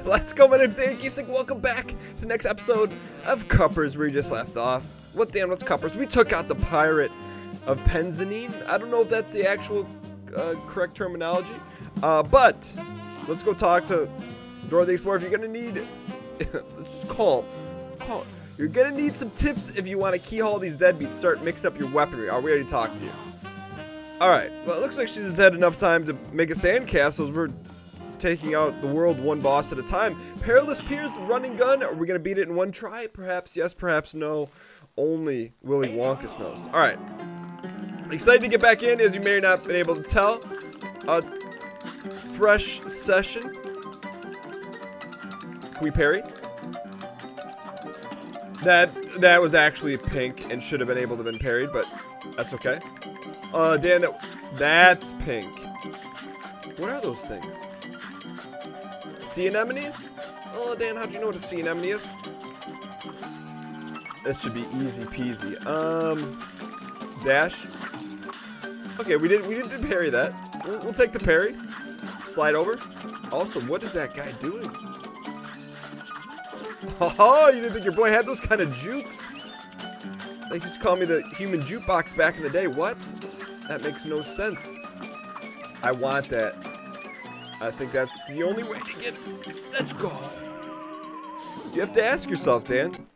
Let's go, my name's Yankee. Welcome back to the next episode of Cuppers, where we just left off. What's Cuppers? We took out the pirate of Penzanine. I don't know if that's the actual correct terminology, but let's go talk to Dora the Explorer. If you're gonna need, let's just call him. You're gonna need some tips if you want to keyhole these deadbeats. Start mixing up your weaponry. We already talked to you. All right. Well, it looks like she's had enough time to make a sandcastle. We're taking out the world one boss at a time. Perilous Piers, running gun. Are we gonna beat it in one try? Perhaps yes, perhaps no. Only Willy Wonka knows. All right. Excited to get back in, as you may or not been able to tell. A fresh session. Can we parry? That was actually pink and should have been able to have been parried, but that's okay. Dan, that's pink. What are those things? Sea anemones? Oh, Dan, how do you know what a sea anemone is? This should be easy peasy. Dash. Okay, we didn't parry that. We'll take the parry. Slide over. Also, what is that guy doing? Oh, you didn't think your boy had those kind of jukes? They used to call me the human jukebox back in the day. What? That makes no sense. I want that. I think that's the only way to get it. Let's go. You have to ask yourself, Dan,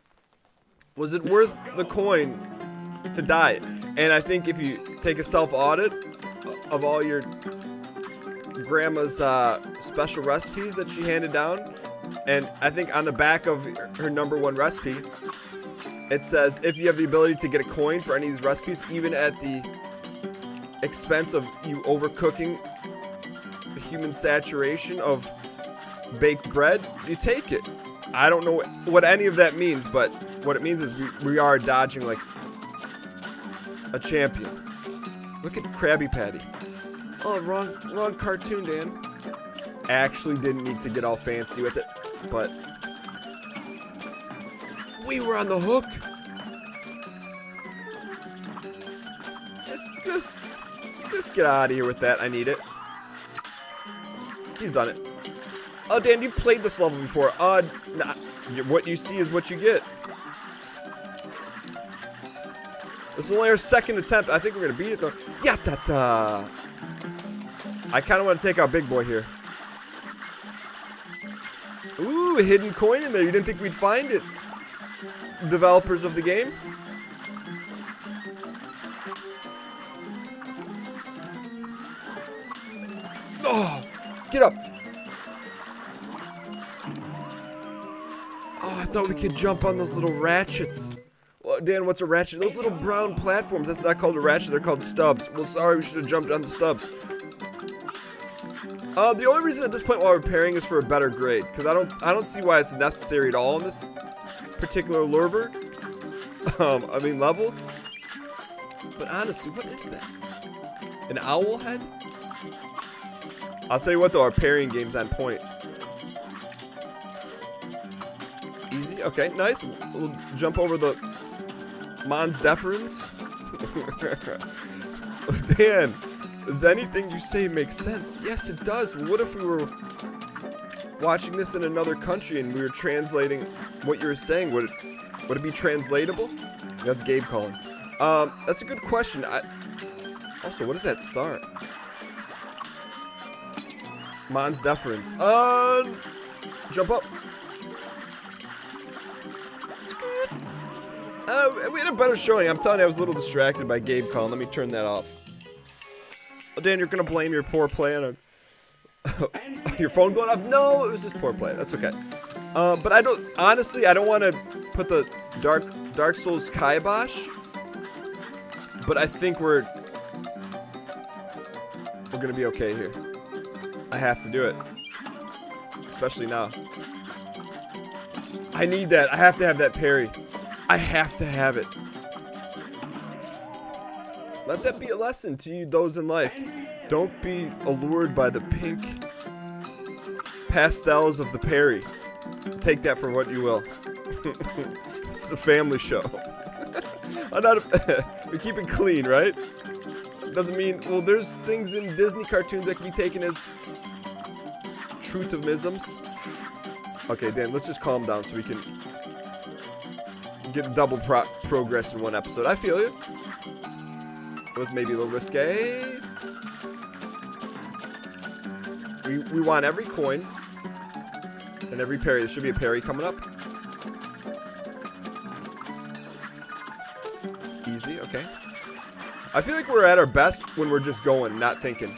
was it worth the coin to die? And I think if you take a self-audit of all your grandma's special recipes that she handed down, and I think on the back of her #1 recipe, it says if you have the ability to get a coin for any of these recipes, even at the expense of you overcooking the human saturation of baked bread, you take it. I don't know what any of that means, but what it means is we are dodging like a champion. Look at Krabby Patty. Oh, wrong cartoon, Dan. Actually didn't need to get all fancy with it, but we were on the hook. Just get out of here with that. I need it. He's done it. Oh, Dan, you've played this level before. Nah, what you see is what you get. This is only our second attempt. I think we're gonna beat it though. Yatata. I kind of want to take out Big Boy here. Ooh, a hidden coin in there. You didn't think we'd find it, developers of the game? Oh, get up. Oh, I thought we could jump on those little ratchets. Well, Dan, what's a ratchet? Those little brown platforms. That's not called a ratchet. They're called stubs. Well, sorry, we should have jumped on the stubs. The only reason at this point while we're parrying is for a better grade, because I don't see why it's necessary at all in this particular lurver. Level. But honestly, what is that? An owl head? I'll tell you what though, our parrying game's on point. Easy. Okay, nice. We'll jump over the Mons deferens. Dan, does anything you say make sense? Yes, it does. What if we were watching this in another country and we were translating what you were saying? Would it be translatable? That's Gabe calling. That's a good question. Also, what is that star? Mons deferens. Jump up. It's good. We had a better showing. I'm telling you, I was a little distracted by Gabe calling. Let me turn that off. Oh, Dan, you're gonna blame your poor play on your phone going off? No, it was just poor play. That's okay. But I don't want to put the Dark Souls kibosh. But I think we're gonna be okay here. I have to do it, especially now. I need that. I have to have that parry. I have to have it. Let that be a lesson to you, those in life. Don't be allured by the pink pastels of the parry. Take that for what you will. It's a family show. We keep it clean, right? Doesn't mean, well, there's things in Disney cartoons that can be taken as truth-isms. Okay, Dan, let's just calm down so we can get double progress in one episode. I feel you. It was maybe a little risque. We want every coin and every parry. There should be a parry coming up. Easy, okay. I feel like we're at our best when we're just going, not thinking.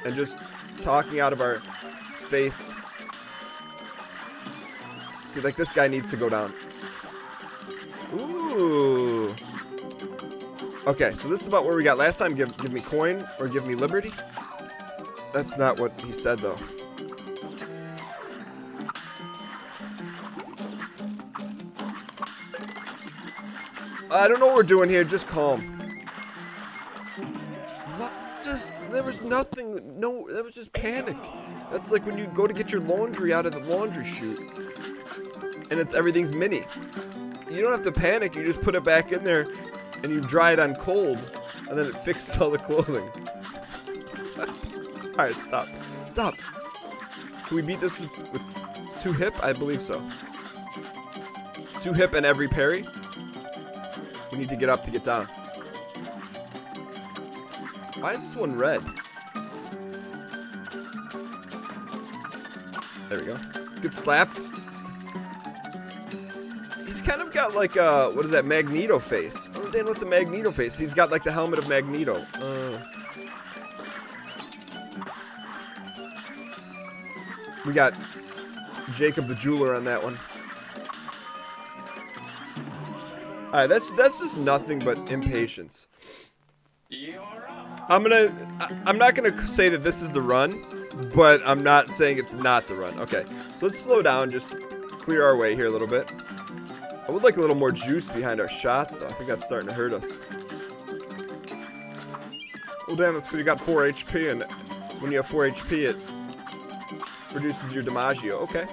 And just talking out of our face. See, like this guy needs to go down. Ooh. Okay, so this is about where we got last time. Give me coin or give me liberty. That's not what he said, though. I don't know what we're doing here. Just calm. What? There was nothing. No, that was just panic. That's like when you go to get your laundry out of the laundry chute. And everything's mini. You don't have to panic. You just put it back in there and you dry it on cold. And then it fixes all the clothing. Alright, stop. Stop. Can we beat this with 2 hip? I believe so. 2 hip and every parry. We need to get up to get down. Why is this one red? There we go. Get slapped. He's kind of got like a, what is that, Magneto face. Oh, Dan, what's a Magneto face? He's got like the helmet of Magneto. We got Jacob the Jeweler on that one. Alright, that's just nothing but impatience. I'm not gonna say that this is the run, but I'm not saying it's not the run. Okay, so let's slow down, just clear our way here a little bit. I would like a little more juice behind our shots, though. I think that's starting to hurt us. Well, damn, that's because you got 4 HP, and when you have 4 HP, it reduces your Dimaggio. Okay.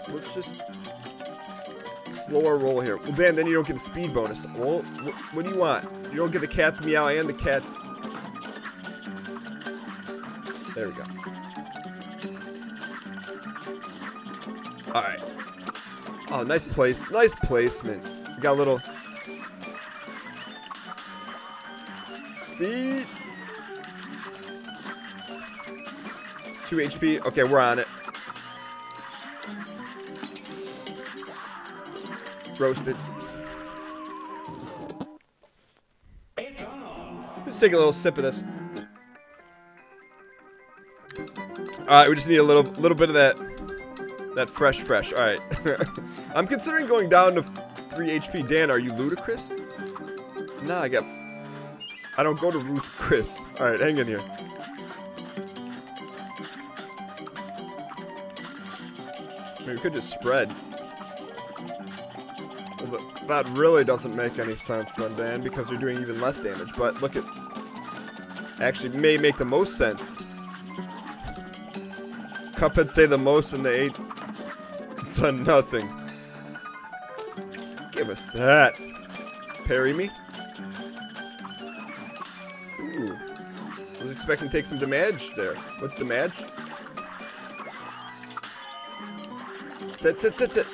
So let's just slow our roll here. Well, Dan, then you don't get a speed bonus. Well, what do you want? You don't get the cat's meow and the cat's... There we go. Alright. Oh, nice place. Nice placement. We got a little... See? 2 HP. Okay, we're on it. Roasted. Let's take a little sip of this. Alright, we just need a little bit of that fresh. Alright. I'm considering going down to 3 HP. Dan, are you ludicrous? Nah, I don't go to Ruth Chris. Alright, hang in here. I mean, we could just spread. Well, that really doesn't make any sense then, Dan, because you're doing even less damage. But look at... Actually, may make the most sense. Cuphead say the most and they ain't done nothing. Give us that. Parry me. Ooh. I was expecting to take some damage there. What's damage? Sit.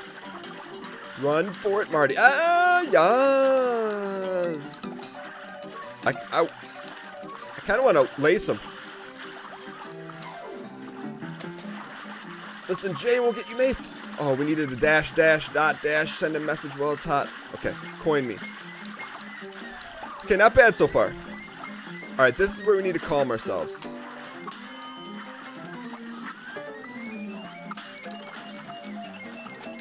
Run for it, Marty. Ah, yes. I kind of want to lace him. Listen, Jay will get you maced. Oh, we needed a dash, dot, send a message while it's hot. Okay, coin me. Okay, not bad so far. Alright, this is where we need to calm ourselves.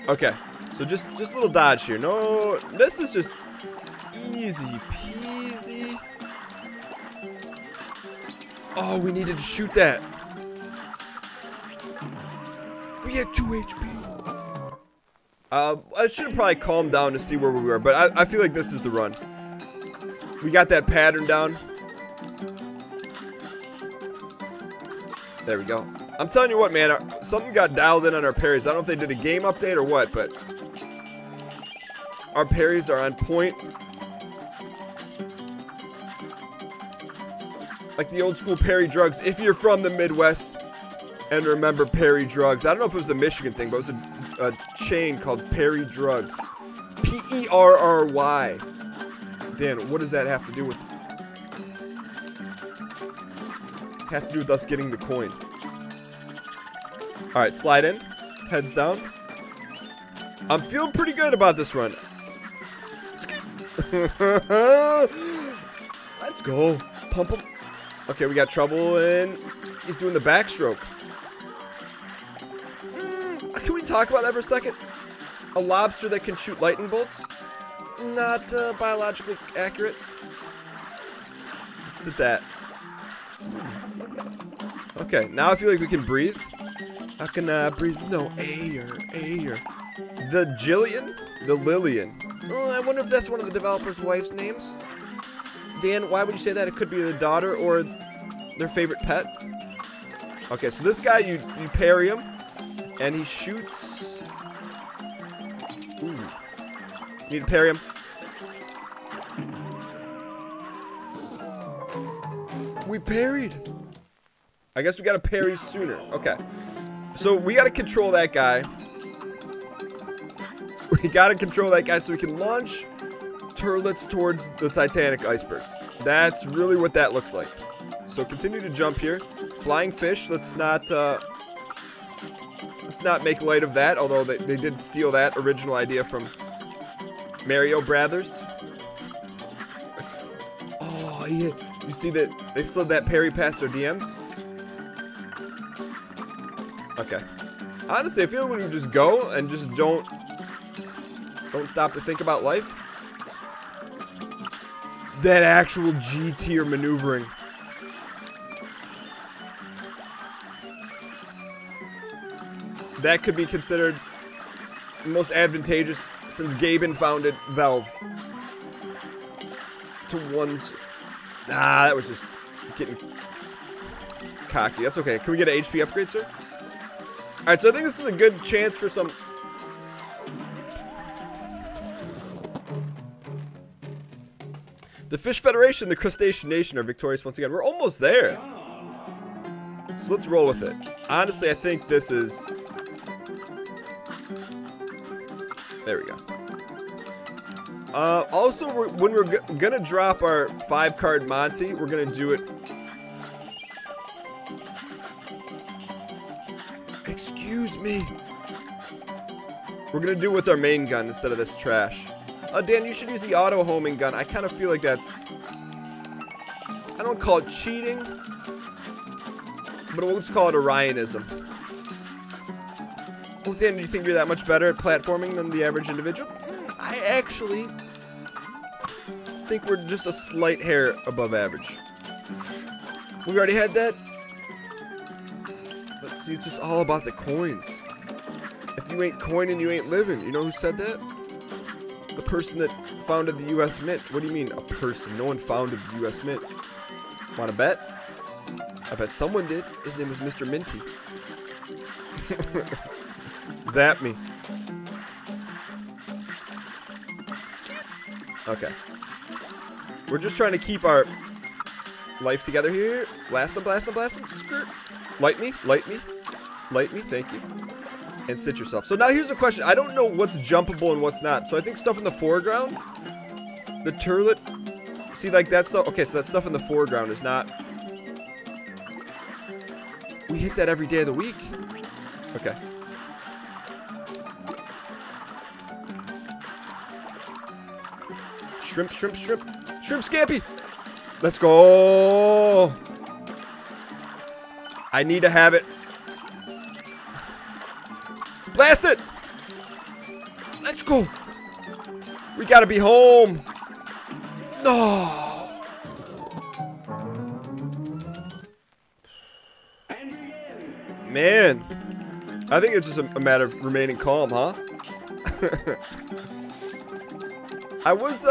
Okay, so just a little dodge here. No, this is just easy peasy. Oh, we needed to shoot that. We had 2 HP. I should have probably calmed down to see where we were, but I feel like this is the run. We got that pattern down. There we go. I'm telling you what, man, something got dialed in on our parries. I don't know if they did a game update or what, but our parries are on point. Like the old school parry drugs, if you're from the Midwest And remember Perry Drugs. I don't know if it was a Michigan thing, but it was a chain called Perry Drugs. Perry. Dan, what does that have to do with? It has to do with us getting the coin. Alright, slide in. Heads down. I'm feeling pretty good about this run. Let's go. Pump him. Okay, we got trouble and he's doing the backstroke. Can we talk about that for a second? A lobster that can shoot lightning bolts? Not biologically accurate. Let's sit that. Okay, now I feel like we can breathe. How can I breathe? No, air. The Jillian? The Lillian. Oh, I wonder if that's one of the developer's wife's names. Dan, why would you say that? It could be the daughter or their favorite pet. Okay, so this guy, you parry him, and he shoots. Ooh. You need to parry him. We parried. I guess we got to parry sooner. Okay. So we got to control that guy. We got to control that guy so we can launch turlets towards the Titanic icebergs. That's really what that looks like. So continue to jump here. Flying fish. Let's not make light of that. Although they did steal that original idea from Mario Brothers. Oh yeah. You see that they slid that parry past their DMs? Okay. Honestly, I feel when you just go and just don't stop to think about life. That actual G tier maneuvering. That could be considered the most advantageous since Gaben founded Valve. To one's... Nah, that was just getting cocky. That's okay. Can we get an HP upgrade, sir? Alright, so I think this is a good chance for some... The Fish Federation and the Crustacean Nation are victorious once again. We're almost there. So let's roll with it. Honestly, I think this is... There we go. Also, when we're gonna drop our 5-card Monty, we're gonna do it... Excuse me. We're gonna do it with our main gun instead of this trash. Dan, you should use the auto homing gun. I kind of feel like that's... I don't call it cheating, but we'll just call it Orionism. Oh, Dan, do you think you're that much better at platforming than the average individual? I actually think we're just a slight hair above average. We already had that. Let's see, it's just all about the coins. If you ain't coining, you ain't living. You know who said that? The person that founded the U.S. Mint. What do you mean, a person? No one founded the U.S. Mint. Want to bet? I bet someone did. His name was Mr. Minty. Zap me. Okay. We're just trying to keep our life together here. Blast him, blast him, blast him. Skirt. Light me, light me. Light me, thank you. And sit yourself. So now here's the question. I don't know what's jumpable and what's not. So I think stuff in the foreground, the turlet, see like that stuff. Okay, so that stuff in the foreground is not. We hit that every day of the week. Okay. Shrimp, shrimp, shrimp. Shrimp scampi. Let's go. I need to have it. Blast it! Let's go! We gotta be home! No! Man. I think it's just a matter of remaining calm, huh? I was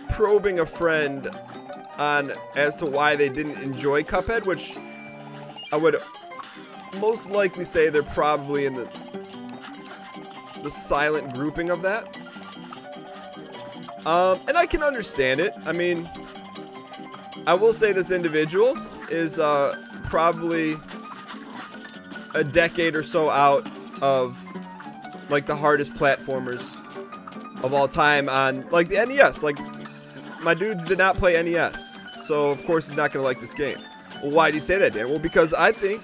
probing a friend on as to why they didn't enjoy Cuphead, which I would most likely say they're probably in the silent grouping of that. And I can understand it. I mean, I will say this individual is probably a decade or so out of like the hardest platformers of all time on like the NES. Like, my dudes did not play NES, so of course he's not gonna like this game. Well, why do you say that, Dan? Well, because I think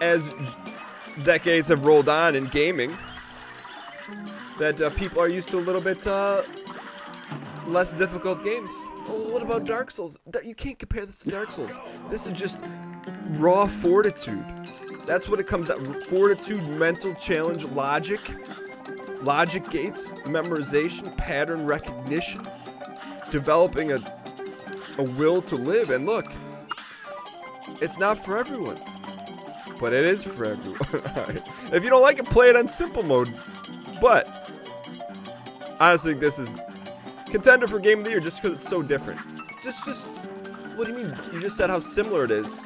as decades have rolled on in gaming, that people are used to a little bit less difficult games. Oh, what about Dark Souls? You can't compare this to Dark Souls. This is just raw fortitude. That's what it comes out. Fortitude, mental challenge, logic gates, memorization, pattern recognition, developing a will to live. And look, it's not for everyone, but it is for everyone. All right. If you don't like it, play it on simple mode. But honestly, this is contender for Game of the Year just because it's so different. Just what do you mean? You just said how similar it is.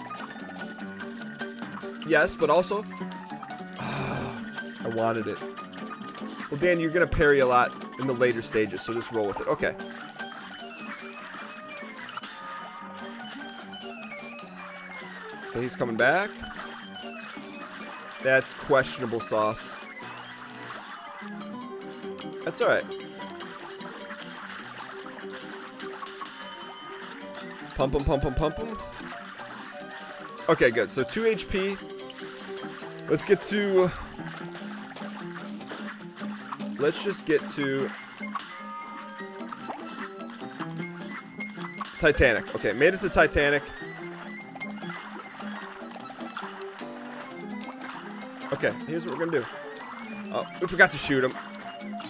Yes, but also I wanted it. Well, Dan, you're gonna parry a lot in the later stages, so just roll with it. Okay. Okay, he's coming back. That's questionable sauce. That's alright. Pump him, pump him, pump him. Okay, good. So 2 HP. Let's get to... Let's just get to... Titanic. Okay, made it to Titanic. Okay, here's what we're gonna do. Oh, we forgot to shoot him.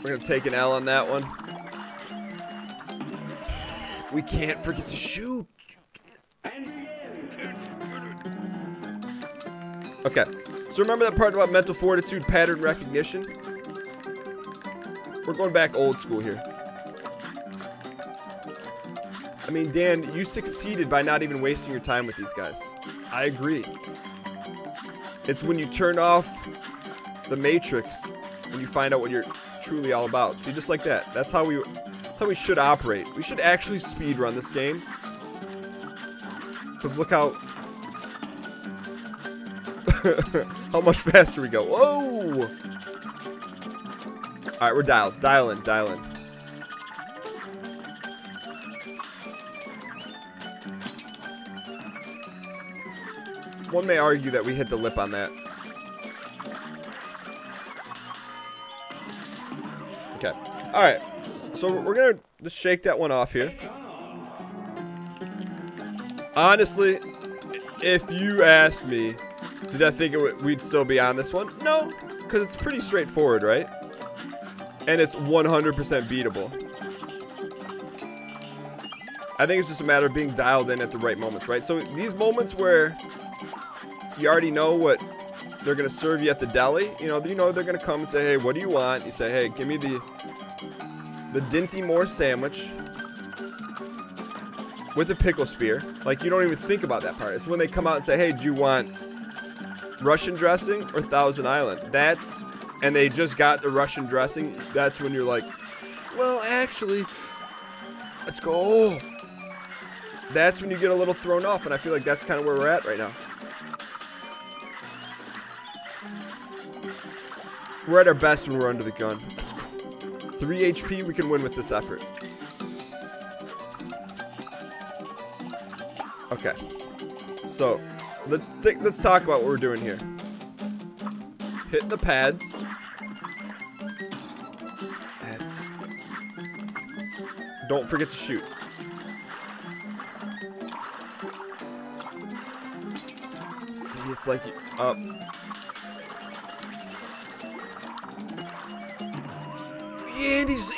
We're gonna take an L on that one. We can't forget to shoot. Okay, so remember that part about mental fortitude, pattern recognition? We're going back old school here. I mean, Dan, you succeeded by not even wasting your time with these guys. I agree. It's when you turn off the Matrix and you find out what you're truly all about. See, just like that. That's how we should operate. We should actually speedrun this game. Because look how how much faster we go. Whoa! Alright, we're dialed. Dial in. One may argue that we hit the lip on that. Okay. Alright. So we're going to just shake that one off here. Honestly, if you asked me, did I think we'd still be on this one? No, because it's pretty straightforward, right? And it's 100% beatable. I think it's just a matter of being dialed in at the right moments, right? So these moments where you already know what they're going to serve you at the deli, you know they're going to come and say, hey, what do you want? You say, hey, give me the Dinty Moore sandwich with the pickle spear. Like, you don't even think about that part. It's when they come out and say, hey, do you want Russian dressing or Thousand Island? And they just got the Russian dressing. That's when you're like, well, actually, let's go. That's when you get a little thrown off, and I feel like that's kind of where we're at right now. We're at our best when we're under the gun. 3 HP, we can win with this effort. Okay. So, let's talk about what we're doing here. Hitting the pads. Don't forget to shoot. See, it's like up.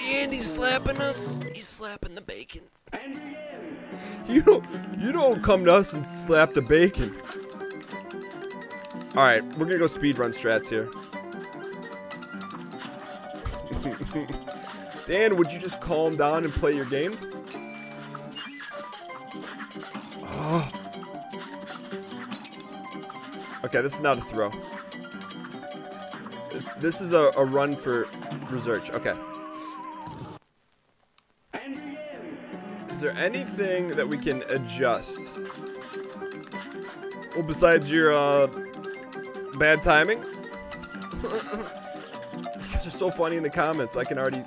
Andy's slapping us. He's slapping the bacon. You don't come to us and slap the bacon. All right, we're gonna go speedrun strats here. Dan, would you just calm down and play your game? Oh. Okay, this is not a throw. This is a run for research. Okay. Is there anything that we can adjust Well, besides your bad timing. You guys are so funny in the comments. I can already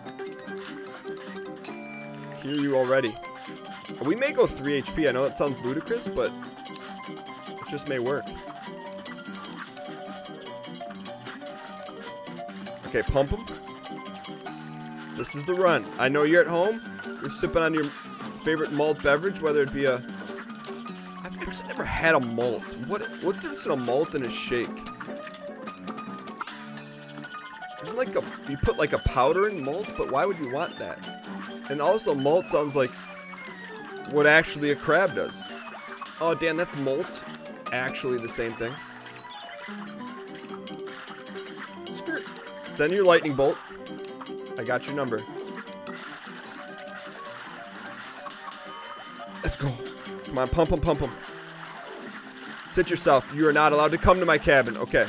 hear you already. We may go 3 HP. I know that sounds ludicrous, but it just may work. Okay, pump them. This is the run. I know you're at home. You're sipping on your favorite malt beverage, whether it be a... I've never had a malt. What's the difference in a malt and a shake? Isn't like a... You put like a powder in malt, but why would you want that? And also, malt sounds like what actually a crab does. Oh, damn, that's malt. Actually the same thing. Skirt. Send your lightning bolt. I got your number. Let's go. Come on, pump him, pump him. Sit yourself. You are not allowed to come to my cabin. Okay.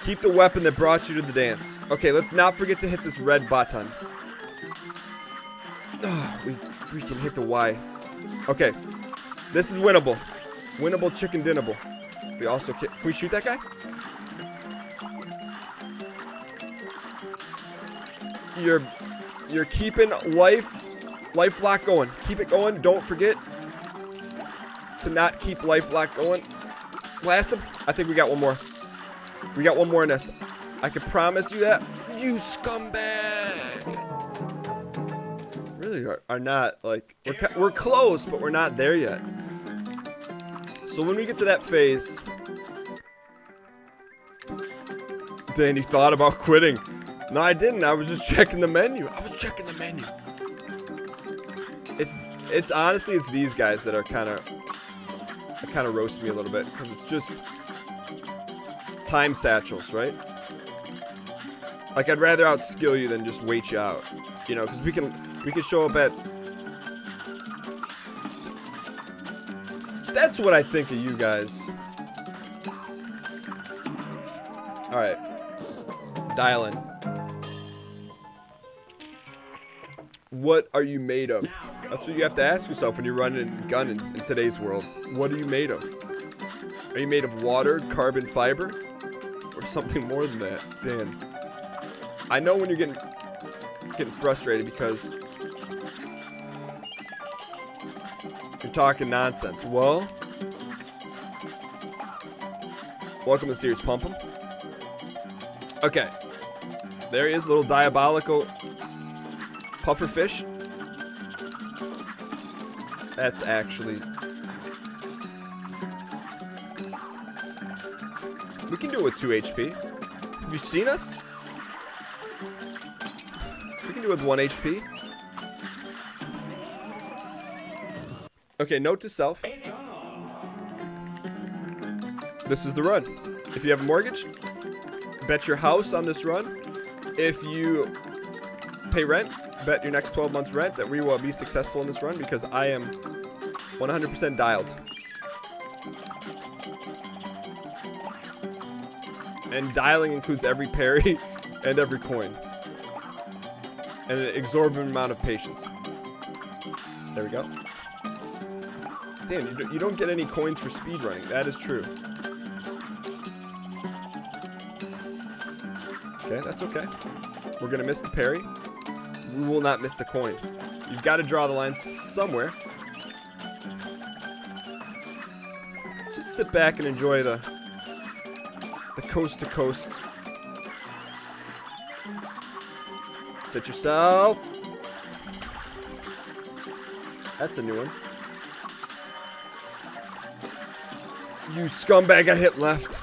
Keep the weapon that brought you to the dance. Okay, let's not forget to hit this red button. Oh, we freaking hit the Y. Okay. This is winnable. Winnable, chicken dinnable. We also can we shoot that guy? You're keeping life lock going. Keep it going. Don't forget to not keep life lock going. Blast him. I think we got one more. We got one more in this. I can promise you that. You scumbag. Really are not like we're close, but we're not there yet. So when we get to that phase, Danny thought about quitting. No, I didn't. I was just checking the menu. It's honestly it's these guys that are kind of roast me a little bit because it's just time satchels, right? Like I'd rather outskill you than just wait you out, you know, because we can show up at. That's what I think of you guys. All right, dial in. What are you made of? That's what you have to ask yourself when you're running a gun in today's world. What are you made of? Are you made of water, carbon fiber, or something more than that? Dan, I know when you're getting frustrated because you're talking nonsense. Well, welcome to the series, Pump 'em. Okay, there he is, little diabolical puffer fish. That's actually... We can do it with 2 HP. Have you seen us? We can do it with 1 HP. Okay, note to self. This is the run. If you have a mortgage, bet your house on this run. If you pay rent, bet your next 12 months rent that we will be successful in this run because I am 100% dialed. And dialing includes every parry and every coin. And an exorbitant amount of patience. There we go. Damn, you don't get any coins for speedrunning. That is true. Okay, that's okay. We're going to miss the parry. We will not miss the coin. You've got to draw the line somewhere. Let's just sit back and enjoy the coast to coast. Sit yourself. That's a new one. You scumbag, I hit left.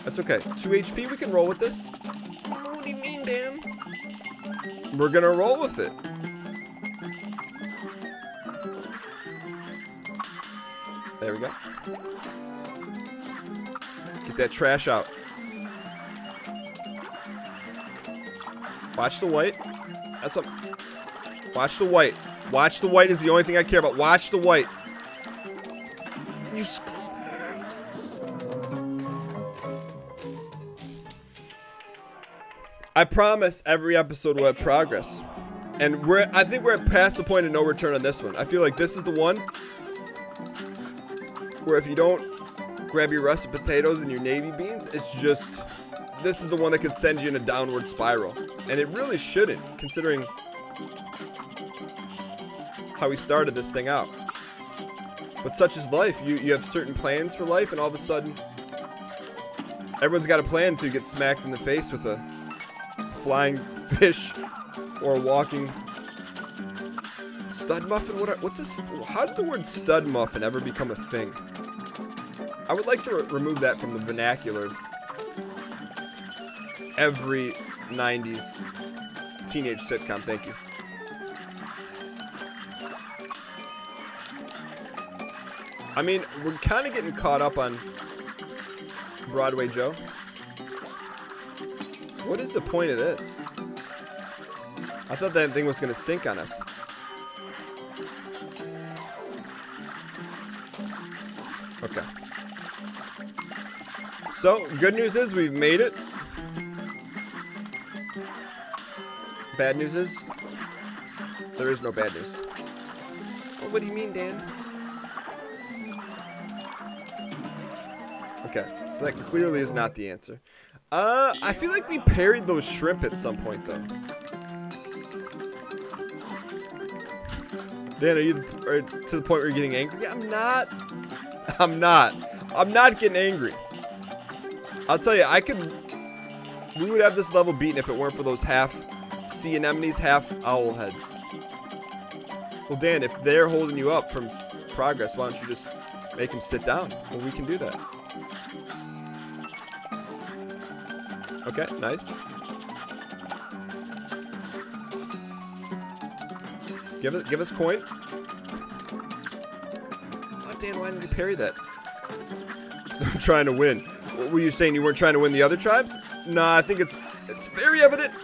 That's okay. 2 HP, we can roll with this. What do you mean, Dan? We're gonna roll with it. There we go. Get that trash out. Watch the white. That's what. Watch the white. Watch the white is the only thing I care about. Watch the white. You scumbag. I promise every episode will have progress. And I think we're past the point of no return on this one. I feel like this is the one where if you don't grab your russet potatoes and your navy beans, it's just, this is the one that could send you in a downward spiral. And it really shouldn't, considering how we started this thing out. But such is life. You have certain plans for life, and all of a sudden, everyone's got a plan to get smacked in the face with a flying fish or a walking stud muffin. How did the word stud muffin ever become a thing? I would like to remove that from the vernacular of every 90s teenage sitcom. Thank you. I mean, we're kind of getting caught up on Broadway Joe. What is the point of this? I thought that thing was going to sink on us. Okay. So, good news is we've made it. Bad news is there is no bad news. Well, what do you mean, Dan? Okay, so that clearly is not the answer. I feel like we parried those shrimp at some point, though. Dan, are you to the point where you're getting angry? I'm not. I'm not getting angry. I'll tell you, we would have this level beaten if it weren't for those half sea anemones, half owl heads. Well, Dan, if they're holding you up from progress, why don't you just make them sit down? Well, we can do that. Okay, nice. Give us coin. Oh, Dan, why didn't you parry that? I'm trying to win. Were you saying you weren't trying to win the other tribes? Nah, I think it's very evident.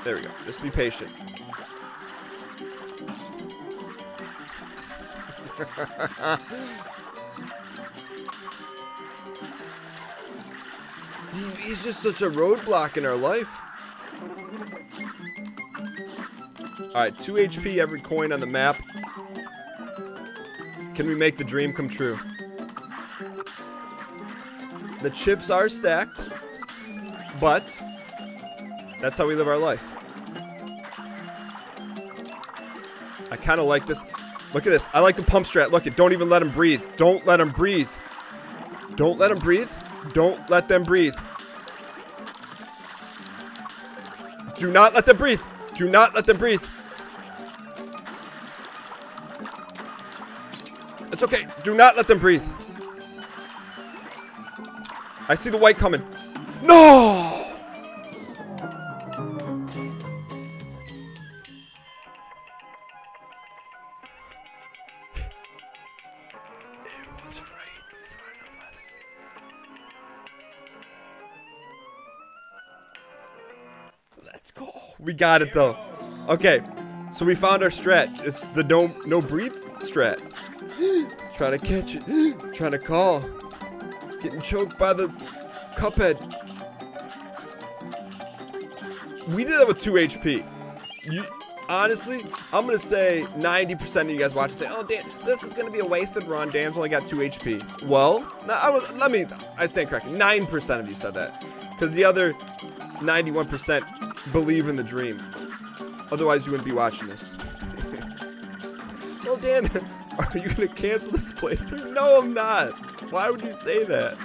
There we go. Just be patient. See, he's just such a roadblock in our life. Alright, 2 HP every coin on the map. Can we make the dream come true? The chips are stacked, but that's how we live our life. I kind of like this. Look at this. I like the pump strat. Look, don't even let him breathe. Don't let him breathe. Don't let him breathe. Don't let them breathe. Do not let them breathe. Do not let them breathe. It's okay. Do not let them breathe. I see the white coming. No! Let's go. We got it though. Okay, so we found our strat. It's the no breathe strat. Trying to catch it. Trying to call. Getting choked by the Cuphead. We did that with 2 HP. Honestly, I'm gonna say 90% of you guys watching say, "Oh, Dan, this is gonna be a wasted run. Dan's only got 2 HP." Well, I stand corrected. 9% of you said that, because the other 91% believe in the dream. Otherwise, you wouldn't be watching this. Well, Dan, are you gonna cancel this playthrough? No, I'm not. Why would you say that?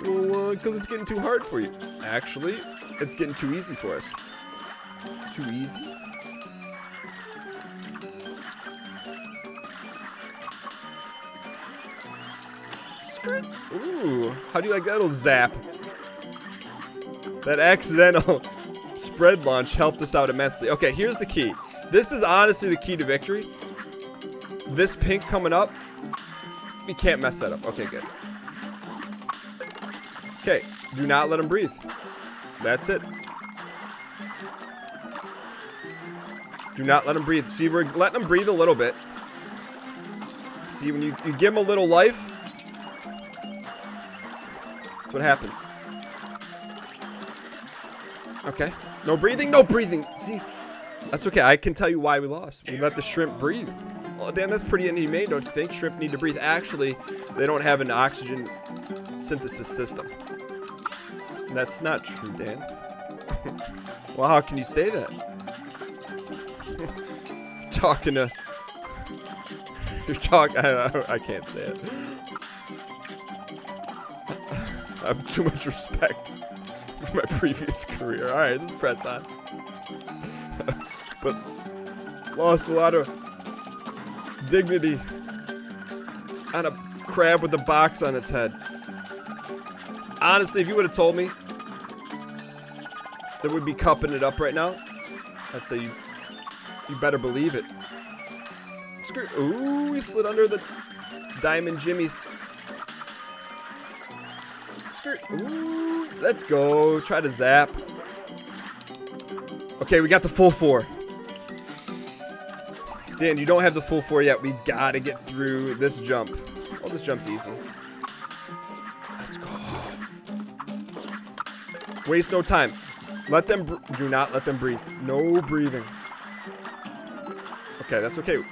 Well, because it's getting too hard for you. Actually, it's getting too easy for us. Too easy? Ooh, how do you like that little zap? That accidental spread launch helped us out immensely. Okay, here's the key. This is honestly the key to victory. This pink coming up, we can't mess that up. Okay, good. Okay, do not let him breathe. That's it. Do not let him breathe. See, we're letting him breathe a little bit. See, when you give him a little life, that's what happens. Okay. No breathing, no breathing. See, That's okay. I can tell you why we lost. We let the shrimp breathe. Oh, Dan, that's pretty inhumane, don't you think? Shrimp need to breathe. Actually, they don't have an oxygen synthesis system. That's not true, Dan. Well, how can you say that? You're talking. I can't say it. I have too much respect for my previous career. All right, let's press on. But lost a lot of dignity on a crab with a box on its head. Honestly, if you would have told me that we'd be cupping it up right now, I'd say you better believe it. Ooh, we slid under the Diamond Jimmy's. Ooh, let's go. Try to zap. Okay, we got the full 4. Dan, you don't have the full 4 yet. We gotta get through this jump. Oh, this jump's easy. Let's go. Waste no time. Let them. Do not let them breathe. No breathing. Okay, that's okay.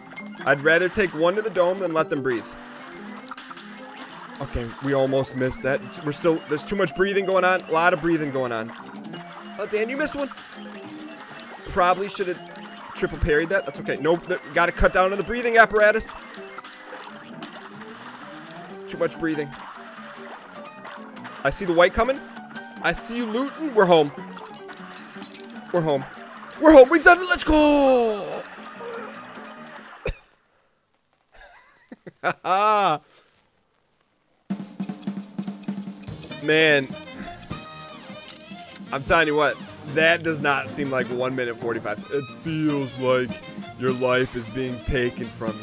I'd rather take one to the dome than let them breathe. Okay, we almost missed that. There's too much breathing going on. A lot of breathing going on. Oh, Dan, you missed one. Probably should have triple parried that. That's okay. Nope, got to cut down on the breathing apparatus. Too much breathing. I see the white coming. I see you looting. We're home. We're home. We're home. We've done it. Let's go. Man, I'm telling you what, that does not seem like 1 minute 45. It feels like your life is being taken from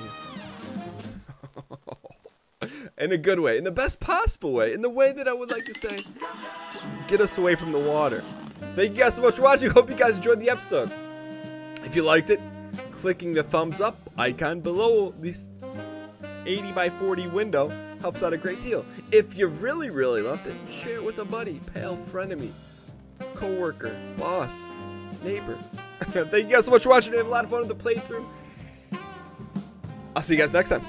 you. In a good way, in the best possible way, in the way that I would like to say, get us away from the water. Thank you guys so much for watching. Hope you guys enjoyed the episode. If you liked it, clicking the thumbs up icon below this 80 by 40 window helps out a great deal. If you really, really loved it, share it with a buddy, pal, frenemy, co-worker, boss, neighbor. Thank you guys so much for watching. We have a lot of fun with the playthrough. I'll see you guys next time.